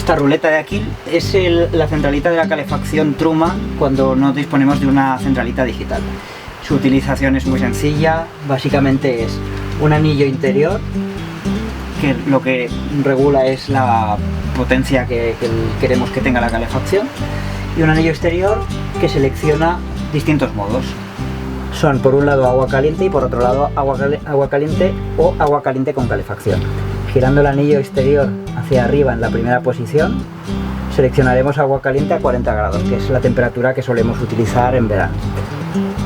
Esta ruleta de aquí es la centralita de la calefacción Truma cuando no disponemos de una centralita digital. Su utilización es muy sencilla, básicamente es un anillo interior que lo que regula es la potencia que queremos que tenga la calefacción, y un anillo exterior que selecciona distintos modos. Son por un lado agua caliente y por otro lado agua caliente o agua caliente con calefacción. Girando el anillo exterior hacia arriba en la primera posición, seleccionaremos agua caliente a 40 grados, que es la temperatura que solemos utilizar en verano.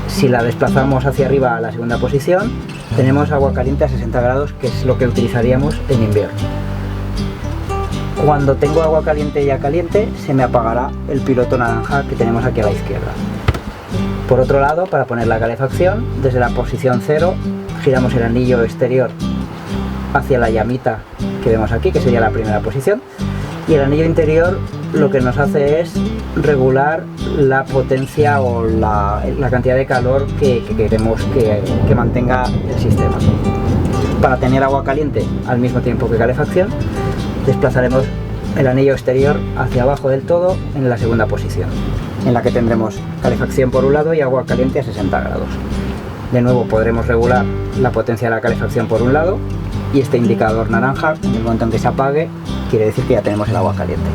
Si la desplazamos hacia arriba a la segunda posición, tenemos agua caliente a 60 grados, que es lo que utilizaríamos en invierno. Cuando tengo agua caliente ya caliente, se me apagará el piloto naranja que tenemos aquí a la izquierda. Por otro lado, para poner la calefacción, desde la posición 0, giramos el anillo exterior hacia la llamita que vemos aquí, que sería la primera posición, y el anillo interior lo que nos hace es regular la potencia o la cantidad de calor que queremos que mantenga el sistema. Para tener agua caliente al mismo tiempo que calefacción, desplazaremos el anillo exterior hacia abajo del todo en la segunda posición, en la que tendremos calefacción por un lado y agua caliente a 60 grados. De nuevo podremos regular la potencia de la calefacción por un lado, y este indicador naranja, en el momento en que se apague, quiere decir que ya tenemos el agua caliente.